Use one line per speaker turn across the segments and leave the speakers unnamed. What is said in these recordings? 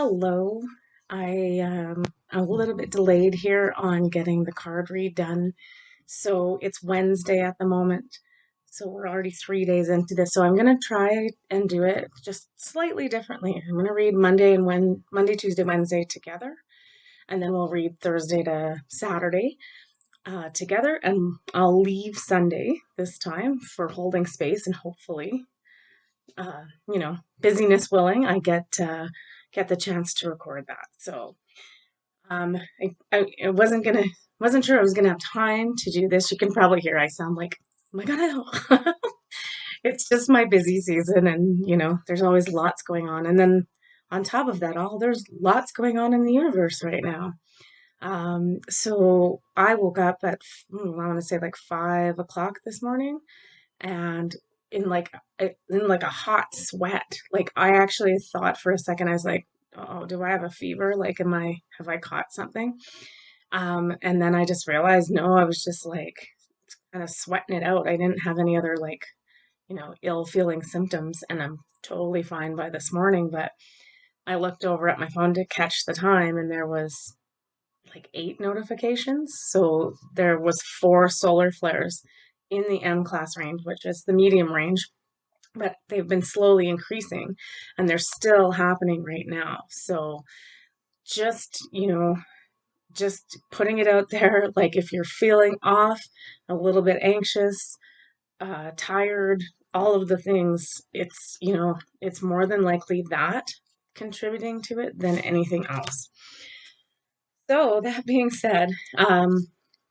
Hello. I'm a little bit delayed here on getting the card read done. So it's Wednesday at the moment. So we're already 3 days into this. So I'm gonna try and do it just slightly differently. I'm gonna read Monday, Tuesday, Wednesday together, and then we'll read Thursday to Saturday together, and I'll leave Sunday this time for holding space, and hopefully busyness willing, I get the chance to record that. So I wasn't sure I was gonna have time to do this. You can probably hear I sound like, oh my God, it's just my busy season, and there's always lots going on. And then on top of that all, there's lots going on in the universe right now. So I woke up at I want to say like 5 o'clock this morning, and in like a hot sweat. Like I actually thought for a second, I was like, oh, do I have a fever? Like, have I caught something? And then I just realized, no, I was just like kind of sweating it out. I didn't have any other like, ill feeling symptoms, and I'm totally fine by this morning. But I looked over at my phone to catch the time, and there was like 8 notifications. So there was 4 solar flares in the M class range, which is the medium range, but they've been slowly increasing, and they're still happening right now. So just, just putting it out there, like if you're feeling off, a little bit anxious, tired, all of the things, it's more than likely that contributing to it than anything else. So that being said,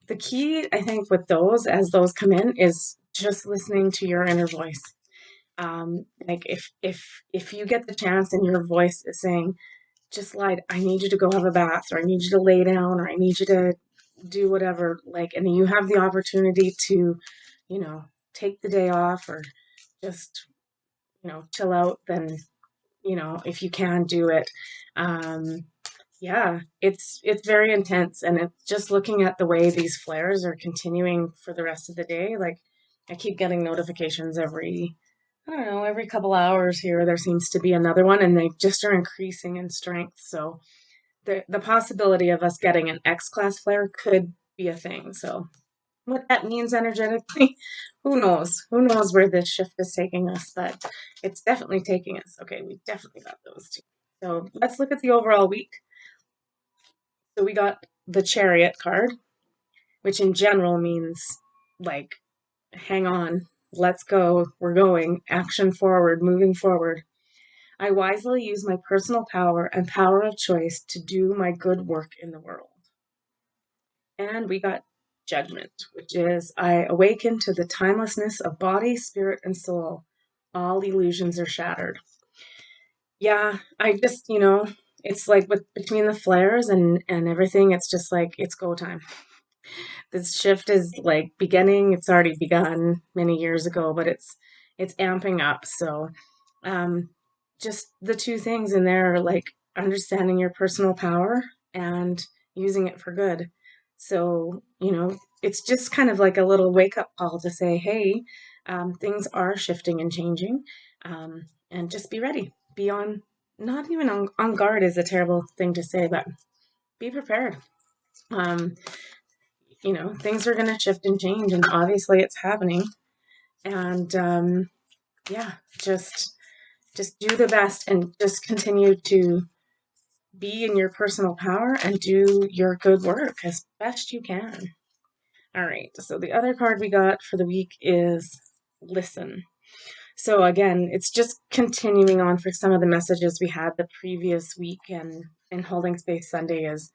the key, I think, with those, as those come in, is just listening to your inner voice. Like if you get the chance and your voice is saying, just like, I need you to go have a bath, or I need you to lay down, or I need you to do whatever, like, and you have the opportunity to, you know, take the day off, or just, chill out, then, if you can do it. Um, yeah, it's very intense, and it's just looking at the way these flares are continuing for the rest of the day. Like I keep getting notifications I don't know, every couple hours here there seems to be another one, and they just are increasing in strength. So the possibility of us getting an X class flare could be a thing. So what that means energetically, who knows? Who knows where this shift is taking us, but it's definitely taking us. Okay, we definitely got those two. So let's look at the overall week. So we got the Chariot card, which in general means like, hang on, let's go, we're going, action forward, moving forward. I wisely use my personal power and power of choice to do my good work in the world. And we got Judgment, which is I awaken to the timelessness of body, spirit, and soul. All illusions are shattered. Yeah, I just, it's like with between the flares and everything, it's just like it's go time. This shift is like beginning. It's already begun many years ago, but it's amping up. So, um, just the two things in there are like understanding your personal power and using it for good. So, it's just kind of like a little wake up call to say, hey, things are shifting and changing, and just be ready. Be on, not even on guard is a terrible thing to say, but be prepared. Um, things are going to shift and change, and obviously it's happening. And yeah, just do the best, and just continue to be in your personal power and do your good work as best you can. All right, so the other card we got for the week is Listen. So again, it's just continuing on for some of the messages we had the previous week, and in Holding Space Sunday is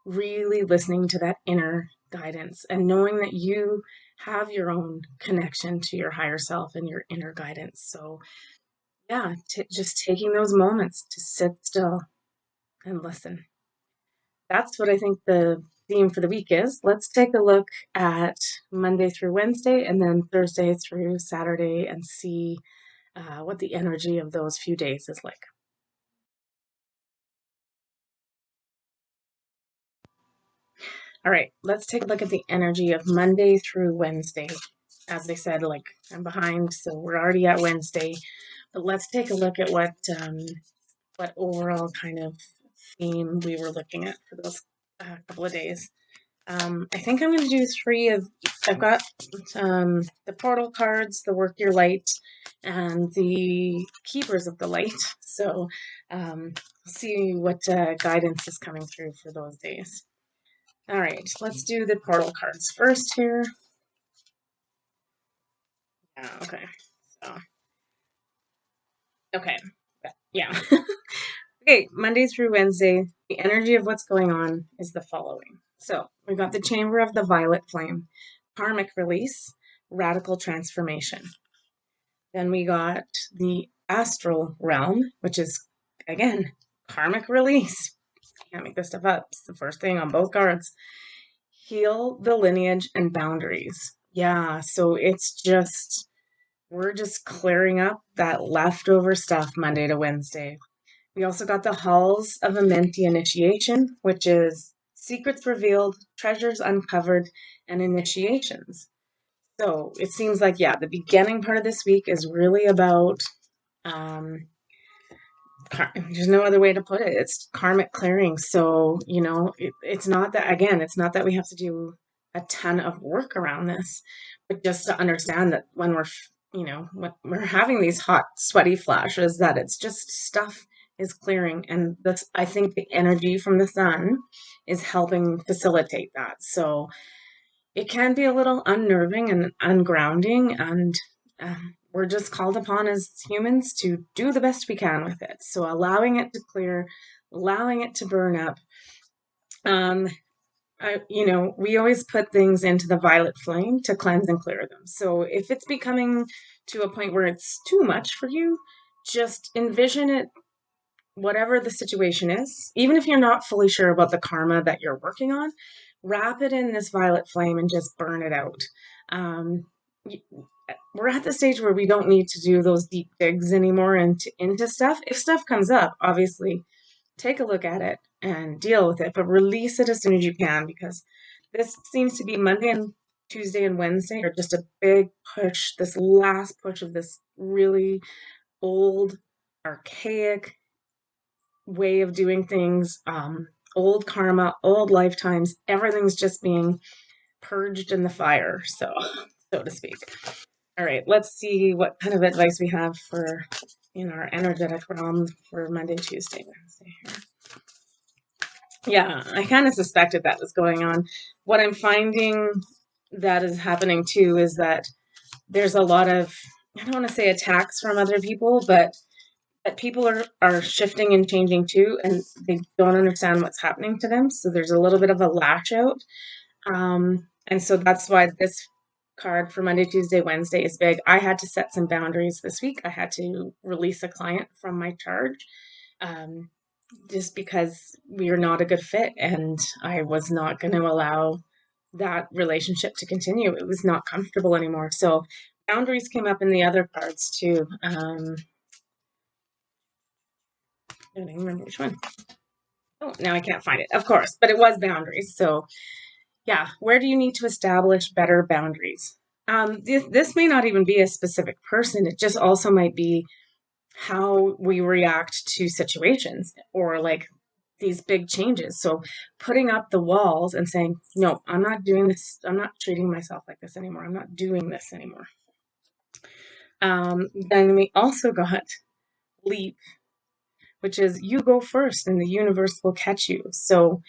really listening to that inner guidance and knowing that you have your own connection to your higher self and your inner guidance. So, yeah, just taking those moments to sit still and listen. That's what I think the theme for the week is. Let's take a look at Monday through Wednesday, and then Thursday through Saturday, and see what the energy of those few days is like. All right, let's take a look at the energy of Monday through Wednesday. As I said, like, I'm behind, so we're already at Wednesday. But let's take a look at what overall kind of theme we were looking at for those couple of days. I think I'm going to do three of, I've got the portal cards, the work your light, and the keepers of the light. So see what guidance is coming through for those days. All right, let's do the portal cards first here. Okay, so, okay, yeah. Okay, Monday through Wednesday, the energy of what's going on is the following. So we've got the Chamber of the Violet Flame, Karmic Release, Radical Transformation. Then we got the Astral Realm, which is, again, Karmic Release. Can't make this stuff up. It's the first thing on both cards. Heal the lineage and boundaries. Yeah, so it's just, we're just clearing up that leftover stuff Monday to Wednesday. We also got the Halls of a Mentee Initiation, which is secrets revealed, treasures uncovered, and initiations. So it seems like, yeah, the beginning part of this week is really about, um, there's no other way to put it. It's karmic clearing. So, it's not that, again, it's not that we have to do a ton of work around this, but just to understand that when we're having these hot, sweaty flashes, that it's just stuff is clearing. And that's, I think the energy from the sun is helping facilitate that. So it can be a little unnerving and ungrounding, and we're just called upon as humans to do the best we can with it. So allowing it to clear, allowing it to burn up. We always put things into the violet flame to cleanse and clear them. So if it's becoming to a point where it's too much for you, just envision it, whatever the situation is, even if you're not fully sure about the karma that you're working on, wrap it in this violet flame and just burn it out. Um, we're at the stage where we don't need to do those deep digs anymore into stuff. If stuff comes up, obviously, take a look at it and deal with it, but release it as soon as you can, because this seems to be Monday and Tuesday and Wednesday are just a big push, this last push of this really old, archaic way of doing things, old karma, old lifetimes, everything's just being purged in the fire, so to speak. All right, let's see what kind of advice we have for in our energetic realm for Monday, Tuesday, Wednesday here. Yeah, I kind of suspected that was going on. What I'm finding that is happening too is that there's a lot of, I don't want to say attacks from other people, but people are shifting and changing too, and they don't understand what's happening to them. So there's a little bit of a lash out. And so that's why this card for Monday, Tuesday, Wednesday is big. I had to set some boundaries this week. I had to release a client from my charge, just because we are not a good fit, and I was not going to allow that relationship to continue. It was not comfortable anymore. So boundaries came up in the other cards too. I don't even remember which one. Oh, now I can't find it, of course, but it was boundaries. So yeah, where do you need to establish better boundaries? This may not even be a specific person. It just also might be how we react to situations or like these big changes. So putting up the walls and saying, no, I'm not doing this. I'm not treating myself like this anymore. I'm not doing this anymore. Then we also got leap, which is you go first and the universe will catch you. So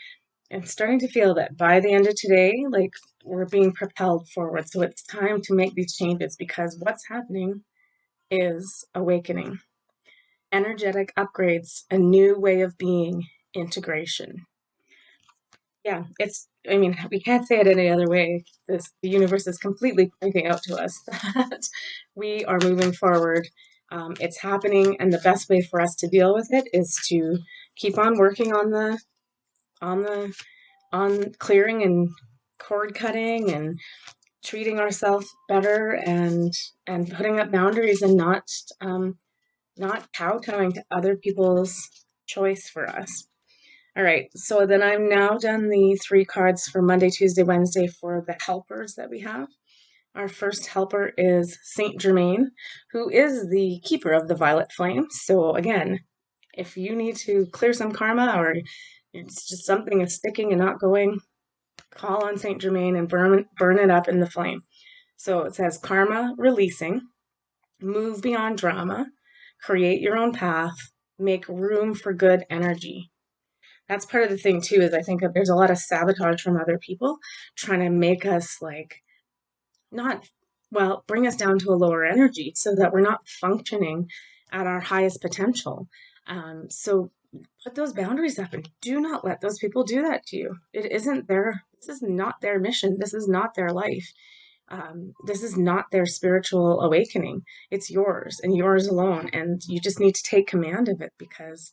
I'm starting to feel that by the end of today, like we're being propelled forward. So it's time to make these changes, because what's happening is awakening, energetic upgrades, a new way of being, integration. Yeah, we can't say it any other way. The universe is completely pointing out to us that we are moving forward. It's happening, and the best way for us to deal with it is to keep on working on clearing and cord cutting and treating ourselves better, and putting up boundaries, and not kowtowing to other people's choice for us. All right, so then I'm now done the 3 cards for Monday, Tuesday, Wednesday for the helpers that we have. Our first helper is Saint Germain, who is the keeper of the violet flame. So again, If you need to clear some karma or it's just something is sticking and not going, call on Saint Germain and burn it up in the flame. So it says karma releasing, move beyond drama, create your own path, make room for good energy. That's part of the thing too, is I think that there's a lot of sabotage from other people trying to make us like not, well, bring us down to a lower energy so that we're not functioning at our highest potential. So put those boundaries up and do not let those people do that to you. This is not their mission. This is not their life. This is not their spiritual awakening. It's yours and yours alone. And you just need to take command of it because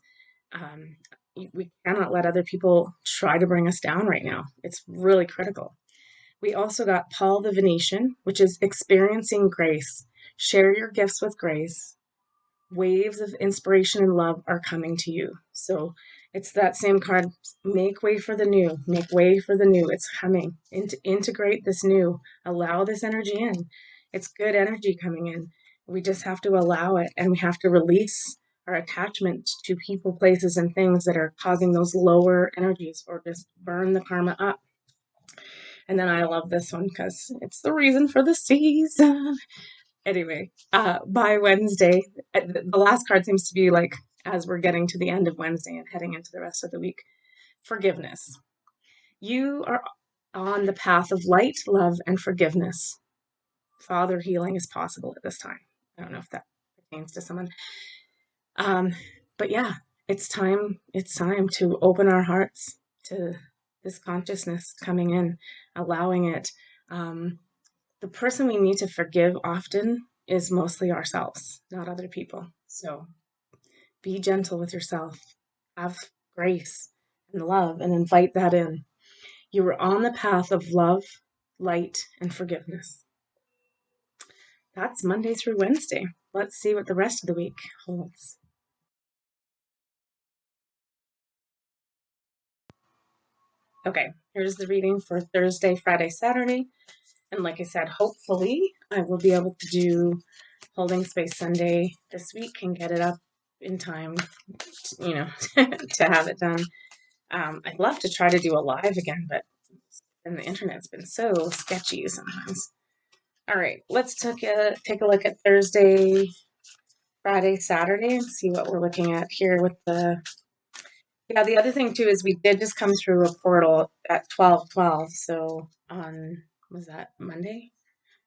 um, we cannot let other people try to bring us down right now. It's really critical. We also got Paul the Venetian, which is experiencing grace. Share your gifts with grace. Waves of inspiration and love are coming to you. So it's that same card. Make way for the new. Make way for the new. It's coming. Integrate this new. Allow this energy in. It's good energy coming in. We just have to allow it and we have to release our attachment to people, places, and things that are causing those lower energies or just burn the karma up. And then I love this one because it's the reason for the season. Anyway, by Wednesday, the last card seems to be like as we're getting to the end of Wednesday and heading into the rest of the week. Forgiveness. You are on the path of light, love, and forgiveness. Father healing is possible at this time. I don't know if that pertains to someone. Um, but yeah, it's time. It's time to open our hearts to this consciousness coming in, allowing it. Um, the person we need to forgive often is mostly ourselves, not other people. So be gentle with yourself, have grace and love, and invite that in. You are on the path of love, light, and forgiveness. That's Monday through Wednesday. Let's see what the rest of the week holds. Okay, here's the reading for Thursday, Friday, Saturday. And like I said, hopefully I will be able to do Holding Space Sunday this week and get it up in time, to have it done. I'd love to try to do a live again, but and the internet's been so sketchy sometimes. All right, let's take a look at Thursday, Friday, Saturday, and see what we're looking at here with the. Yeah, the other thing too is we did just come through a portal at 12:12. So on was that Monday?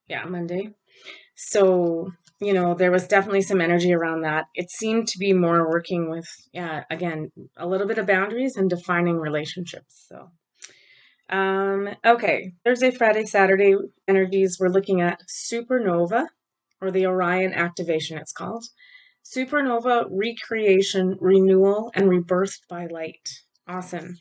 Yeah, Monday. So, there was definitely some energy around that. It seemed to be more working with, yeah, again, a little bit of boundaries and defining relationships. So, okay, Thursday, Friday, Saturday energies, we're looking at supernova or the Orion activation, it's called. Supernova, recreation, renewal, and rebirthed by light. Awesome.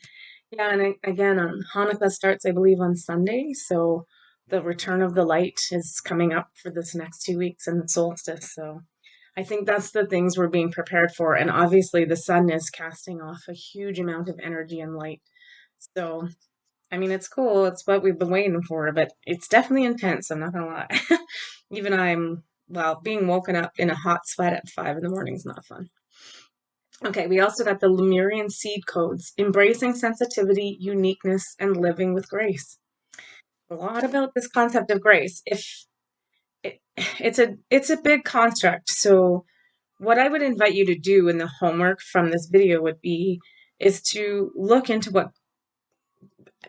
Yeah, and again, Hanukkah starts, I believe, on Sunday. So the return of the light is coming up for this next 2 weeks and the solstice. So I think that's the things we're being prepared for. And obviously, the sun is casting off a huge amount of energy and light. So, I mean, it's cool. It's what we've been waiting for, but it's definitely intense. I'm not going to lie. Even well, being woken up in a hot sweat at 5 in the morning is not fun. Okay, we also got the Lemurian seed codes, embracing sensitivity, uniqueness, and living with grace. A lot about this concept of grace. If it, it's a big construct. So what I would invite you to do in the homework from this video would be is to look into what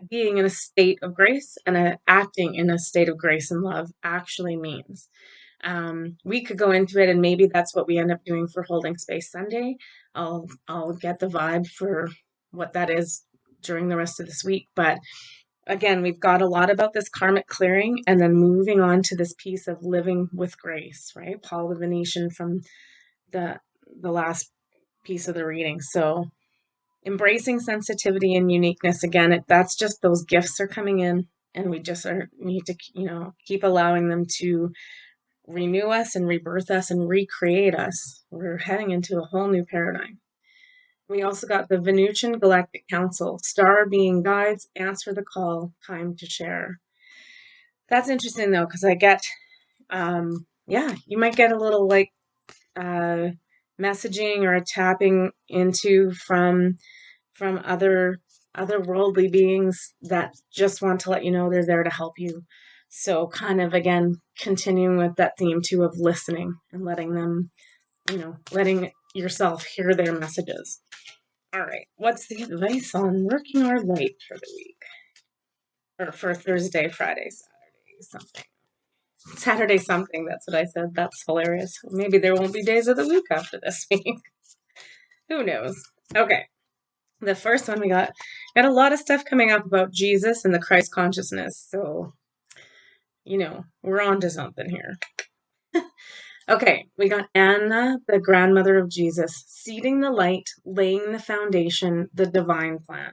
being in a state of grace and acting in a state of grace and love actually means. We could go into it, and maybe that's what we end up doing for Holding Space Sunday. I'll get the vibe for what that is during the rest of this week. But again, we've got a lot about this karmic clearing, and then moving on to this piece of living with grace, right? Paul the Venetian from the last piece of the reading. So embracing sensitivity and uniqueness again, that's just those gifts are coming in, and we just need to keep allowing them to renew us and rebirth us and recreate us. We're heading into a whole new paradigm. We also got the Venusian Galactic Council, star being guides, answer the call, time to share. That's interesting though, because I get, yeah, you might get a little like messaging or tapping into from otherworldly beings that just want to let you know they're there to help you. So kind of again continuing with that theme too of listening and letting them, letting yourself hear their messages. All right, what's the advice on working our light for the week? Or for Thursday, Friday, Saturday, something. Saturday something, that's what I said. That's hilarious. Maybe there won't be days of the week after this week. Who knows? Okay. The first one we got a lot of stuff coming up about Jesus and the Christ consciousness. So, we're on to something here. Okay, we got Anna, the grandmother of Jesus, seeding the light, laying the foundation, the divine plan.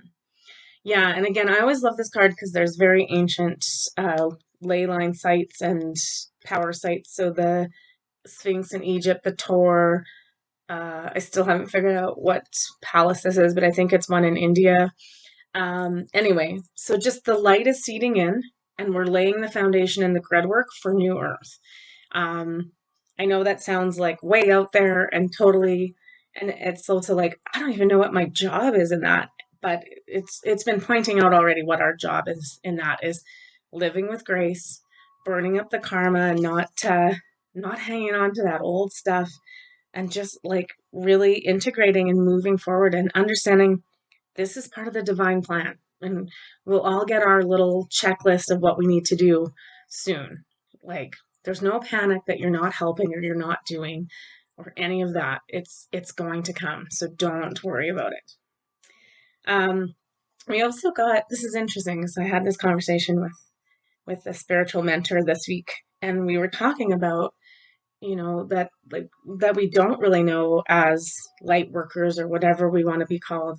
Yeah, and again, I always love this card because there's very ancient ley line sites and power sites. So the Sphinx in Egypt, the Tor. I still haven't figured out what palace this is, but I think it's one in India. Anyway, so just the light is seeding in, and we're laying the foundation and the grid work for New Earth. Um, I know that sounds like way out there and totally, and it's also like I don't even know what my job is in that, but it's been pointing out already what our job is in that is living with grace, burning up the karma, and not hanging on to that old stuff, and just like really integrating and moving forward and understanding this is part of the divine plan. And we'll all get our little checklist of what we need to do soon. Like, there's no panic that you're not helping or you're not doing or any of that. It's going to come. So don't worry about it. Um, we also got, this is interesting because I had this conversation with a spiritual mentor this week, and we were talking about that like that we don't really know as light workers or whatever we want to be called,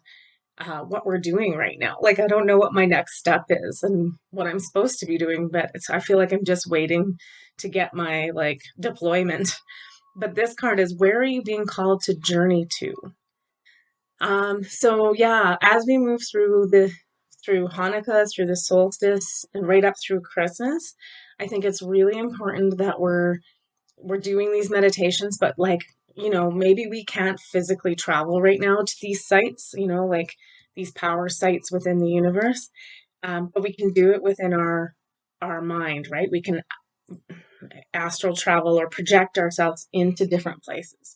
what we're doing right now. Like, I don't know what my next step is and what I'm supposed to be doing, but I feel like I'm just waiting to get my like deployment. But this card is, where are you being called to journey to? So yeah, as we move through Hanukkah, through the solstice, and right up through Christmas, I think it's really important that we're doing these meditations, but like, maybe we can't physically travel right now to these sites, like these power sites within the universe. But we can do it within our mind, right? We can astral travel or project ourselves into different places.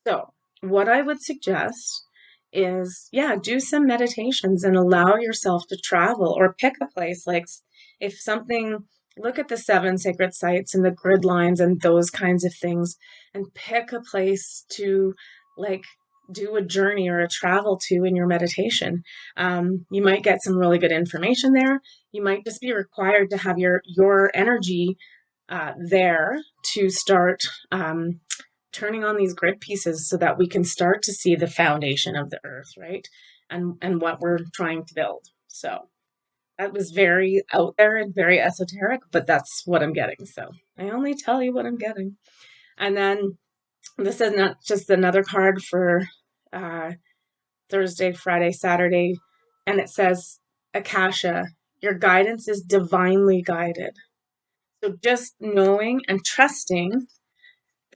So, what I would suggest is, yeah, do some meditations and allow yourself to travel or pick a place. Like, if something, look at the seven sacred sites and the grid lines and those kinds of things, and pick a place to, like, do a journey or a travel to in your meditation. You might get some really good information there. You might just be required to have your energy there to start turning on these grid pieces so that we can start to see the foundation of the earth, right? And what we're trying to build. So that was very out there and very esoteric, but that's what I'm getting. So I only tell you what I'm getting. And then this is not just another card for uh, Thursday, Friday, Saturday, and it says, Akasha, your guidance is divinely guided. So just knowing and trusting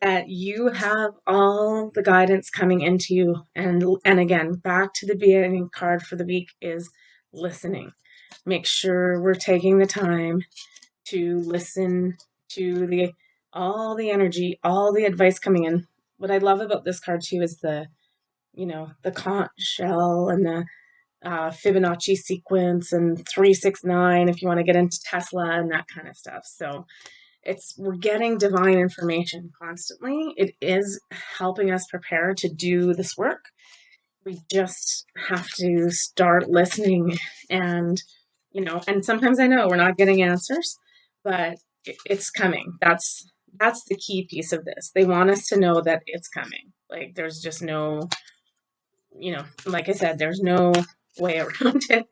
that you have all the guidance coming into you. And again, back to the beginning card for the week is listening. Make sure we're taking the time to listen to all the energy, all the advice coming in. What I love about this card too is the conch shell and the Fibonacci sequence and 369 if you want to get into Tesla and that kind of stuff. So we're getting divine information constantly. It is helping us prepare to do this work. We just have to start listening, and and sometimes I know we're not getting answers, but it's coming. That's the key piece of this. They want us to know that it's coming. Like, there's just no, like I said, there's no way around it.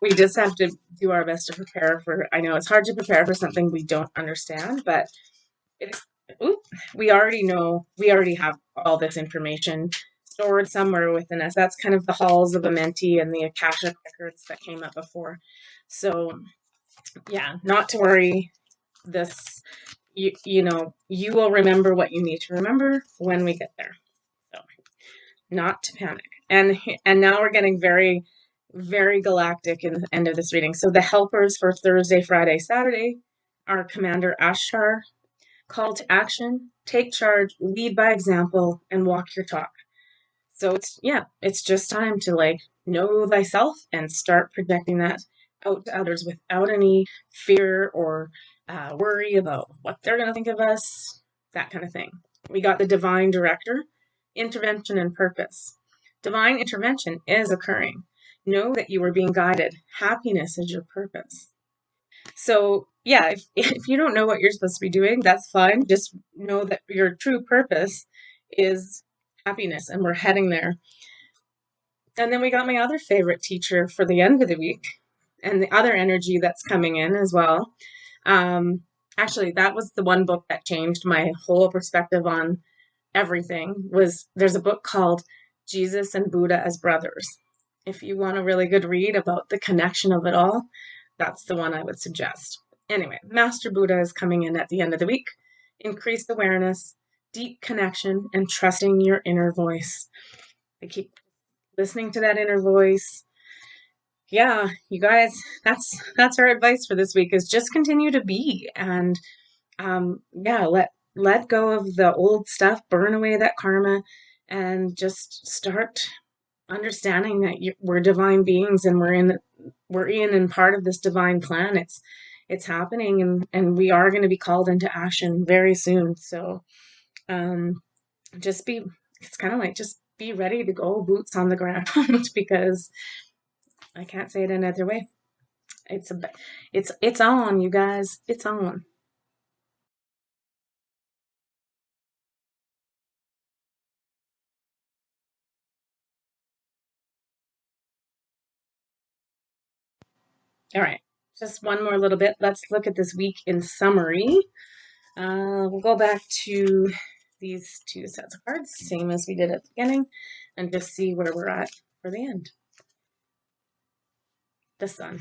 We just have to do our best to prepare for, I know it's hard to prepare for something we don't understand, but it's, oop, we already know, we already have all this information stored somewhere within us. That's kind of the halls of Amenti and the Akashic records that came up before. So yeah, not to worry. This, you will remember what you need to remember when we get there. So not to panic. And now we're getting very, very galactic in the end of this reading. So the helpers for Thursday, Friday, Saturday are Commander Ashtar, call to action, take charge, lead by example, and walk your talk. So it's just time to like know thyself and start projecting that out to others without any fear or worry about what they're going to think of us, that kind of thing. We got the divine director, intervention and purpose. Divine intervention is occurring. Know that you are being guided. Happiness is your purpose. So yeah, if you don't know what you're supposed to be doing, that's fine. Just know that your true purpose is happiness, and we're heading there. And then we got my other favorite teacher for the end of the week, and the other energy that's coming in as well. Um, Actually, that was the one book that changed my whole perspective on everything. Was there's a book called Jesus and Buddha as Brothers. If you want a really good read about the connection of it all, that's the one I would suggest. Anyway, Master Buddha is coming in at the end of the week. Increased awareness, deep connection, and trusting your inner voice. I keep listening to that inner voice. Yeah, you guys, that's our advice for this week is just continue to be, and yeah, let go of the old stuff, burn away that karma, and just start understanding that we're divine beings, and we're in and part of this divine plan. It's happening, and we are going to be called into action very soon. So um just be it's kind of like just be ready to go, boots on the ground, because I can't say it another way. It's a it's on, you guys. It's on. All right. Just one more little bit. Let's look at this week in summary. We'll go back to these two sets of cards, same as we did at the beginning, and just see where we're at for the end. The sun.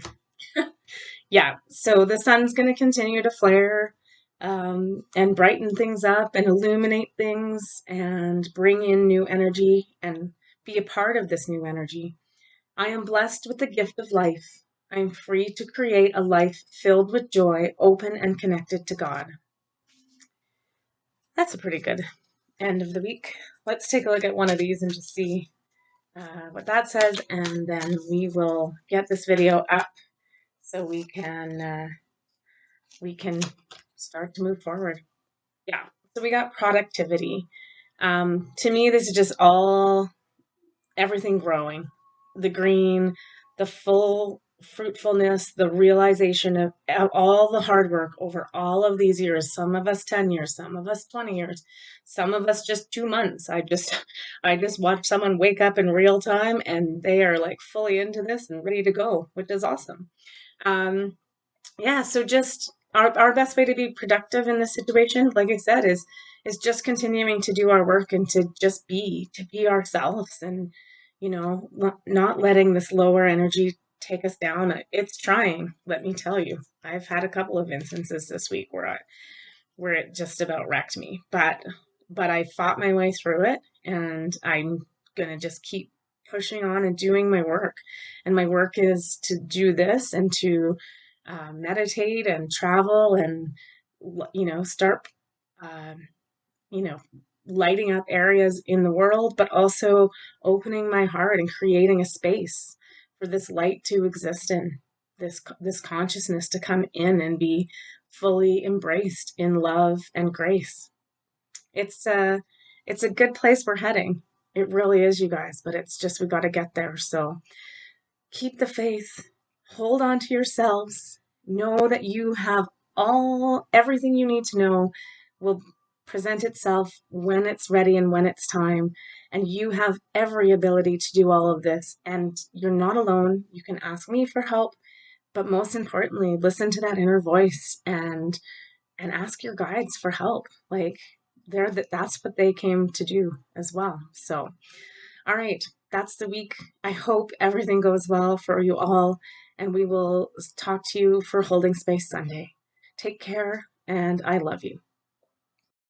Yeah, so the sun's going to continue to flare and brighten things up and illuminate things and bring in new energy and be a part of this new energy. I am blessed with the gift of life. I am free to create a life filled with joy, open and connected to God. That's a pretty good end of the week. Let's take a look at one of these and just see what that says, and then we will get this video up so we can start to move forward. Yeah. So we got productivity. To me, this is just all everything growing, the green, the full fruitfulness, the realization of all the hard work over all of these years. Some of us 10 years, some of us 20 years, some of us just 2 months. I just watched someone wake up in real time and they are like fully into this and ready to go, which is awesome. Um, yeah, so just our best way to be productive in this situation, like I said, is just continuing to do our work and to just be ourselves, and not letting this lower energy take us down. It's trying, let me tell you. I've had a couple of instances this week where it just about wrecked me. But I fought my way through it, and I'm gonna just keep pushing on and doing my work. And my work is to do this and to meditate and travel and start um, you know lighting up areas in the world, but also opening my heart and creating a space for this light to exist in, this consciousness to come in and be fully embraced in love and grace. It's a good place we're heading. It really is, you guys, but it's just we got to get there. So keep the faith, hold on to yourselves, know that you have everything you need to know will present itself when it's ready and when it's time. And you have every ability to do all of this. And you're not alone. You can ask me for help, but most importantly, listen to that inner voice and ask your guides for help. Like that's what they came to do as well. So all right, that's the week. I hope everything goes well for you all, and we will talk to you for Holding Space Sunday. Take care, and I love you.